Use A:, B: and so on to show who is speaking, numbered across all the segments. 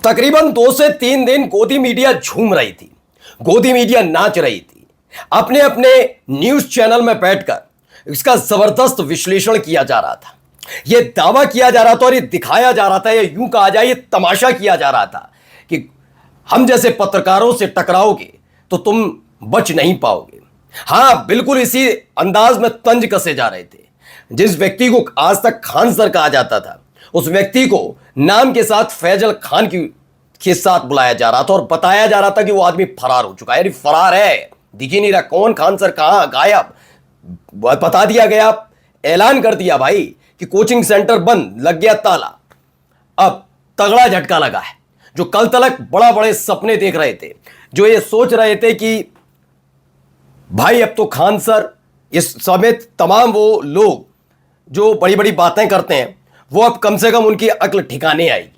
A: तकरीबन 2 से 3 दिन गोदी मीडिया झूम रही थी, गोदी मीडिया नाच रही थी। अपने अपने न्यूज चैनल में बैठकर इसका जबरदस्त विश्लेषण किया जा रहा था। यह दावा किया जा रहा था और यह दिखाया जा रहा था, या यूं कहा जाए, यह तमाशा किया जा रहा था कि हम जैसे पत्रकारों से टकराओगे तो तुम बच नहीं पाओगे। हां, बिल्कुल इसी अंदाज में तंज कसे जा रहे थे। जिस व्यक्ति को आज तक खान सर कहा जाता था, उस व्यक्ति को नाम के साथ फैजल खान के साथ बुलाया जा रहा था और बताया जा रहा था कि वो आदमी फरार हो चुका है, यानी फरार है, दिख ही नहीं रहा। कौन खान सर, कहां गायब, बता दिया गया, ऐलान कर दिया भाई कि कोचिंग सेंटर बंद, लग गया ताला। अब तगड़ा झटका लगा है। जो कल तलक बड़ा बड़े सपने देख रहे थे, जो ये सोच रहे थे कि भाई अब तो खान सर, इस समेत तमाम वो लोग जो बड़ी बड़ी बातें करते हैं, वो अब कम से कम उनकी अक्ल ठिकाने आएगी।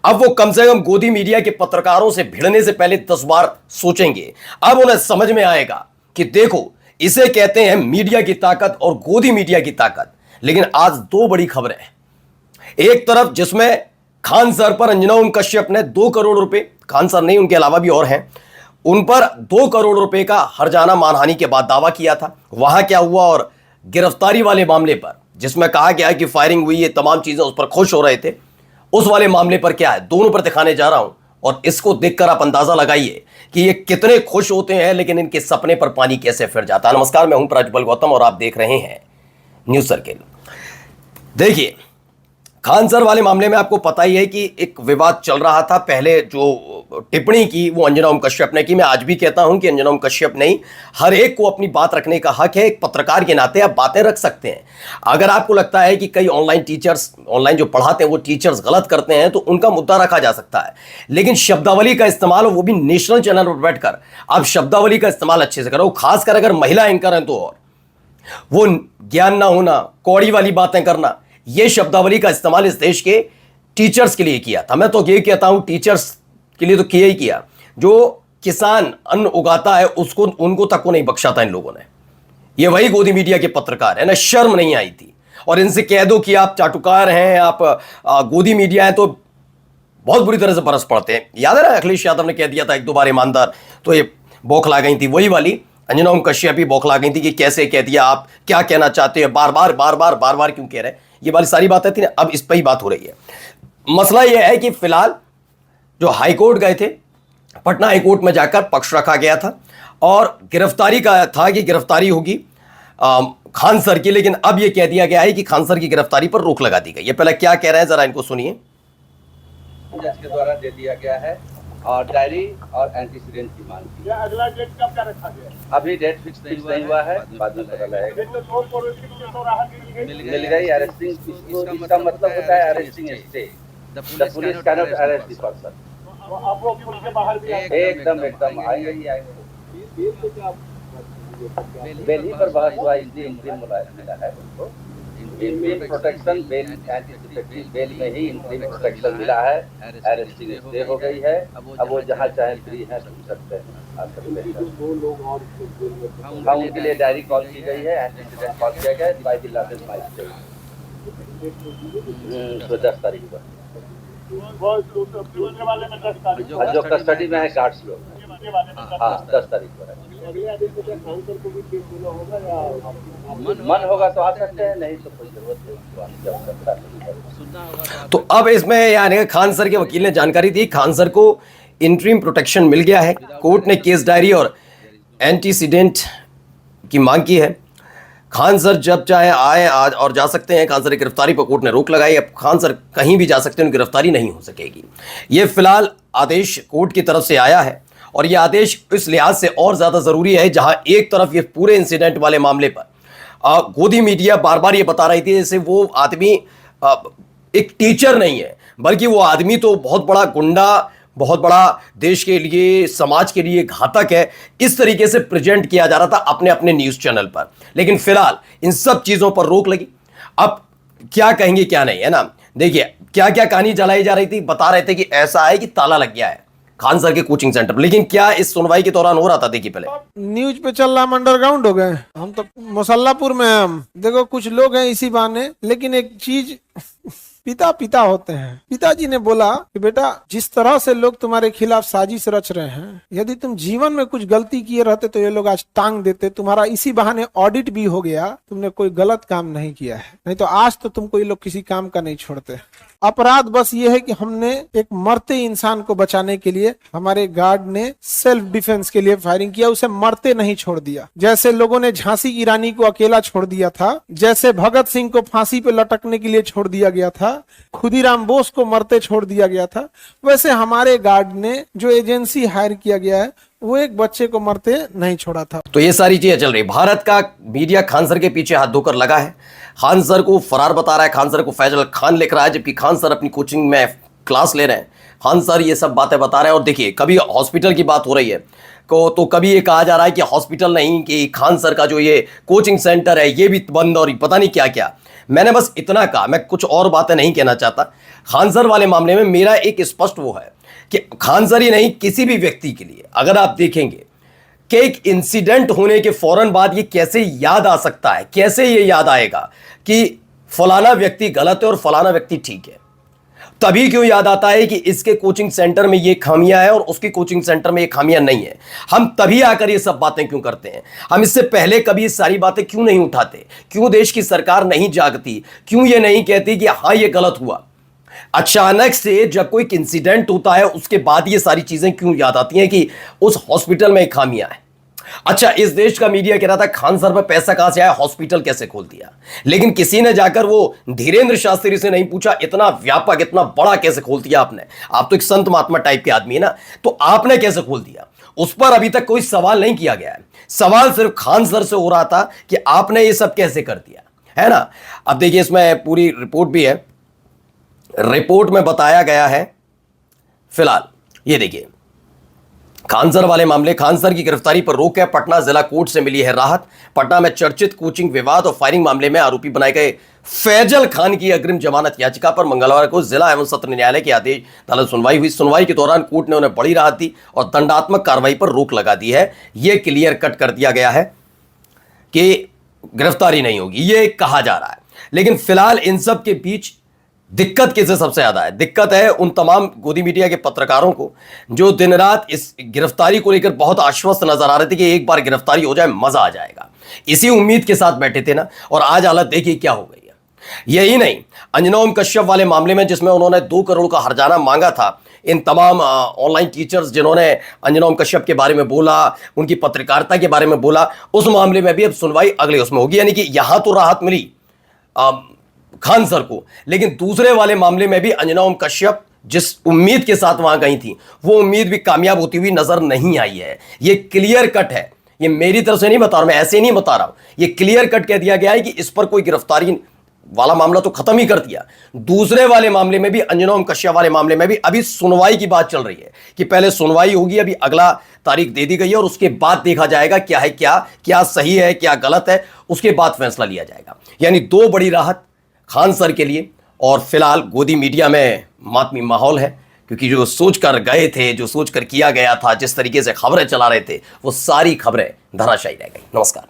A: अब वो कम से कम गोदी मीडिया के पत्रकारों से भिड़ने से पहले 10 बार सोचेंगे। अब उन्हें समझ में आएगा कि देखो, इसे कहते हैं मीडिया की ताकत और गोदी मीडिया की ताकत। लेकिन आज 2 बड़ी खबरें हैं। एक तरफ जिसमें खान सर पर अंजना ओम कश्यप ने 2 करोड़ रुपए, खान सर नहीं, उनके अलावा भी और हैं, उन पर 2 करोड़ रुपए का हर्जाना मानहानि के बाद दावा किया था। वहां क्या हुआ, और गिरफ्तारी वाले मामले पर जिसमें कहा गया कि फायरिंग हुई, ये तमाम चीजें उस पर खुश हो रहे थे, उस वाले मामले पर क्या है, दोनों पर दिखाने जा रहा हूं। और इसको देखकर आप अंदाजा लगाइए कि ये कितने खुश होते हैं, लेकिन इनके सपने पर पानी कैसे फिर जाता है। नमस्कार, मैं हूं प्रज्वल गौतम और आप देख रहे हैं न्यूज सर्किल। देखिए, खान सर वाले मामले में आपको पता ही है कि एक विवाद चल रहा था। पहले जो टिप्पणी की वो अंजना ओम कश्यप ने की। मैं आज भी कहता हूं कि अंजना ओम कश्यप नहीं, हर एक को अपनी बात रखने का हक है। एक पत्रकार के नाते आप बातें रख सकते हैं। अगर आपको लगता है कि कई ऑनलाइन टीचर्स, ऑनलाइन जो पढ़ाते हैं वो टीचर्स गलत करते हैं, तो उनका मुद्दा रखा जा सकता है। लेकिन शब्दावली का इस्तेमाल, वो भी नेशनल चैनल पर बैठकर, आप शब्दावली का इस्तेमाल अच्छे से करो। खासकर अगर महिला एंकर हैं तो, और वो ज्ञान ना होना, कौड़ी वाली बातें करना, ये शब्दावली का इस्तेमाल इस देश के टीचर्स के लिए किया था। मैं तो ये कहता हूं टीचर्स के लिए तो किया ही किया। जो किसान अन्न उगाता है उसको, उनको तक को नहीं बख्शा था इन लोगों ने। ये वही गोदी मीडिया के पत्रकार है ना, शर्म नहीं आई थी। और इनसे कह दो कि आप चाटुकार हैं, आप गोदी मीडिया हैं, तो बहुत बुरी तरह से बरस पड़ते हैं। याद है ना, अखिलेश यादव ने कह दिया था 1-2 बार ईमानदार, तो ये बौखला गई थी। वही वाली अंजना ओम कश्यप भी बौखला गई थी कि कैसे कह दिया, आप क्या कहना चाहते हैं, बार बार क्यों कह रहे हैं, ये वाली सारी बातें थी ना। अब इस पर ही बात हो रही है। मसला यह है कि फिलहाल जो हाईकोर्ट गए थे, पटना हाईकोर्ट में जाकर पक्ष रखा गया था और गिरफ्तारी का था कि गिरफ्तारी होगी खान सर की। लेकिन अब यह कह दिया गया है कि खान सर की गिरफ्तारी पर रोक लगा दी गई। ये पहले क्या कह रहे हैं, जरा इनको सुनिए।
B: जज के द्वारा दे दिया गया है और डायरी और एंटीसीडेंट की मांग की।
C: अगला डेट कब का रखा गया है?
B: अभी डेट फिक्स नहीं हुआ है, बाद में पता लगेगा। मिल गई अरेस्टिंग, इसका मतलब होता है arresting stay. The police can not arrest the person.
C: आप लोग पुलिस के बाहर भी
B: एकदम आएंगे ही आएंगे। बेल ही पर बहस हुआ, इसलिए इंटरिम मिला है उनको। Interim protection, bail anticipatory bail में ही इंटरिम प्रोटेक्शन मिला है। अरेस्टिंग स्टे हो गई है। अब वो जहाँ चाहे फ्री है, घूम सकते हैं, आ सकते हैं। हाँ, उनके लिए डायरी कॉल की गई है, एंटीसीडेंट कॉल किया गया है बाय द लार्जेस्ट माइस्ट्रेट। तो 10 तारीख को जो कस्टडी में है गार्ड्स लोग, हाँ 10 तारीख को है। मन होगा तो आ सकते हैं, नहीं तो कोई जरूरत नहीं।
A: तो अब इसमें यानी खान सर के वकील ने जानकारी दी, खान सर को इंटरिम प्रोटेक्शन मिल गया है। कोर्ट ने केस डायरी और एंटीसीडेंट की मांग की है। खान सर जब चाहे आए आज और जा सकते हैं। खान सर की गिरफ्तारी पर कोर्ट ने रोक लगाई। अब खान सर कहीं भी जा सकते हैं, उनकी गिरफ्तारी नहीं हो सकेगी। ये फिलहाल आदेश कोर्ट की तरफ से आया है और यह आदेश इस लिहाज से और ज़्यादा ज़रूरी है, जहां एक तरफ ये पूरे इंसिडेंट वाले मामले पर गोदी मीडिया बार बार ये बता रही थी जैसे वो आदमी एक टीचर नहीं है, बल्कि वो आदमी तो बहुत बड़ा गुंडा, बहुत बड़ा देश के लिए, समाज के लिए घातक है। इस तरीके से प्रेजेंट किया जा रहा था अपने अपने न्यूज़ चैनल पर। लेकिन फिलहाल इन सब चीज़ों पर रोक लगी। अब क्या कहेंगे क्या नहीं, है ना। देखिए क्या क्या कहानी चलाई जा रही थी। बता रहे थे कि ऐसा है कि ताला लग गया है खान सर के कोचिंग सेंटर पर। लेकिन क्या इस सुनवाई के दौरान हो रहा था, देखिए पहले।
D: न्यूज पे चल रहा, हम अंडरग्राउंड हो गए। हम तो मुसल्लापुर में हैं। हम देखो कुछ लोग हैं इसी बहाने, लेकिन एक चीज पिता पिता होते हैं। पिताजी ने बोला कि बेटा, जिस तरह से लोग तुम्हारे खिलाफ साजिश रच रहे हैं, यदि तुम जीवन में कुछ गलती किए रहते तो ये लोग आज टांग देते। तुम्हारा इसी बहाने ऑडिट भी हो गया, तुमने कोई गलत काम नहीं किया है, नहीं तो आज तो तुमको ये लोग किसी काम का नहीं छोड़ते। अपराध बस ये है कि हमने एक मरते इंसान को बचाने के लिए हमारे गार्ड ने सेल्फ डिफेंस के लिए फायरिंग किया, उसे मरते नहीं छोड़ दिया। जैसे लोगों ने झांसी की रानी को अकेला छोड़ दिया था, जैसे भगत सिंह को फांसी पे लटकने के लिए छोड़ दिया गया था, खुदीराम बोस को मरते छोड़ दिया गया था, वैसे हमारे गार्ड ने जो एजेंसी हायर किया गया है वो एक बच्चे को मरते नहीं छोड़ा था।
A: तो ये सारी चीजें चल रही। भारत का मीडिया खान सर के पीछे हाथ धोकर लगा है, खान सर को फरार बता रहा है, खान सर को फैजल खान लिख रहा है, जबकि खान सर अपनी कोचिंग में क्लास ले रहे हैं। खान सर ये सब बातें बता रहे हैं। और देखिए, कभी हॉस्पिटल की बात हो रही है तो कभी ये कहा जा रहा है कि हॉस्पिटल नहीं, कि खान सर का जो ये कोचिंग सेंटर है ये भी बंद, और पता नहीं क्या क्या। मैंने बस इतना कहा, मैं कुछ और बातें नहीं कहना चाहता। खान सर वाले मामले में मेरा एक स्पष्ट वो है कि खान सर ही नहीं, किसी भी व्यक्ति के लिए अगर आप देखेंगे कि एक इंसिडेंट होने के फौरन बाद ये कैसे याद आ सकता है, कैसे ये याद आएगा कि फलाना व्यक्ति गलत है और फलाना व्यक्ति ठीक है। तभी क्यों याद आता है कि इसके कोचिंग सेंटर में ये खामियां है और उसके कोचिंग सेंटर में ये खामियां नहीं है। हम तभी आकर ये सब बातें क्यों करते हैं? हम इससे पहले कभी ये सारी बातें क्यों नहीं उठाते? क्यों देश की सरकार नहीं जागती? क्यों ये नहीं कहती कि हाँ ये गलत हुआ? अचानक से जब कोई इंसिडेंट होता है उसके बाद ये सारी चीजें क्यों याद आती हैं कि उस हॉस्पिटल में खामियां है? अच्छा, इस देश का मीडिया कह रहा था खान सर पर पैसा कहां से आया, हॉस्पिटल कैसे खोल दिया, लेकिन किसी ने जाकर वो धीरेन्द्र शास्त्री से नहीं पूछा इतना व्यापक, इतना बड़ा कैसे खोल दिया आपने? आप तो एक संत महात्मा टाइप के आदमी है ना, तो आपने कैसे खोल दिया? उस पर अभी तक कोई सवाल नहीं किया गया है। सवाल सिर्फ खान सर से हो रहा था कि आपने ये सब कैसे कर दिया, है ना। अब देखिए, इसमें पूरी रिपोर्ट भी है। रिपोर्ट में बताया गया है, फिलहाल ये देखिए, खान सर वाले मामले, खान सर की गिरफ्तारी पर रोक है, पटना जिला कोर्ट से मिली है राहत। पटना में चर्चित कोचिंग विवाद और फायरिंग मामले में आरोपी बनाए गए फैजल खान की अग्रिम जमानत याचिका पर मंगलवार को जिला एवं सत्र न्यायालय के आदेश अदालत सुनवाई हुई। सुनवाई के दौरान कोर्ट ने उन्हें बड़ी राहत दी और दंडात्मक कार्रवाई पर रोक लगा दी है। यह क्लियर कट कर दिया गया है कि गिरफ्तारी नहीं होगी, ये कहा जा रहा है। लेकिन फिलहाल इन सब के बीच दिक्कत किसे सबसे ज्यादा है? दिक्कत है उन तमाम गोदी मीडिया के पत्रकारों को जो दिन रात इस गिरफ्तारी को लेकर बहुत आश्वस्त नजर आ रहे थे कि एक बार गिरफ्तारी हो जाए मजा आ जाएगा। इसी उम्मीद के साथ बैठे थे ना, और आज हालत देखिए क्या हो गई है। यही नहीं, अंजना ओम कश्यप वाले मामले में जिसमें उन्होंने 2 करोड़ का हर्जाना मांगा था, इन तमाम ऑनलाइन टीचर्स जिन्होंने अंजना ओम कश्यप के बारे में बोला, उनकी पत्रकारिता के बारे में बोला, उस मामले में भी अब सुनवाई अगले उसमें होगी। यानी कि यहां तो राहत मिली खान सर को, लेकिन दूसरे वाले मामले में भी अंजना ओम कश्यप जिस उम्मीद के साथ वहां गई थी वो उम्मीद भी कामयाब होती हुई नजर नहीं आई है। ये क्लियर कट है, ये मेरी तरफ से नहीं बता रहा, मैं ऐसे नहीं बता रहा हूं, ये क्लियर कट कह दिया गया है कि इस पर कोई गिरफ्तारी वाला मामला तो खत्म ही कर दिया। दूसरे वाले मामले में भी, अंजना ओम कश्यप वाले मामले में भी अभी सुनवाई की बात चल रही है कि पहले सुनवाई होगी, अभी अगला तारीख दे दी गई है और उसके बाद देखा जाएगा क्या है, क्या सही है, क्या गलत है, उसके बाद फैसला लिया जाएगा। यानी 2 बड़ी राहत खान सर के लिए, और फिलहाल गोदी मीडिया में मातमी माहौल है, क्योंकि जो सोच कर गए थे, जो सोच कर किया गया था, जिस तरीके से खबरें चला रहे थे, वो सारी खबरें धराशायी रह गई। नमस्कार।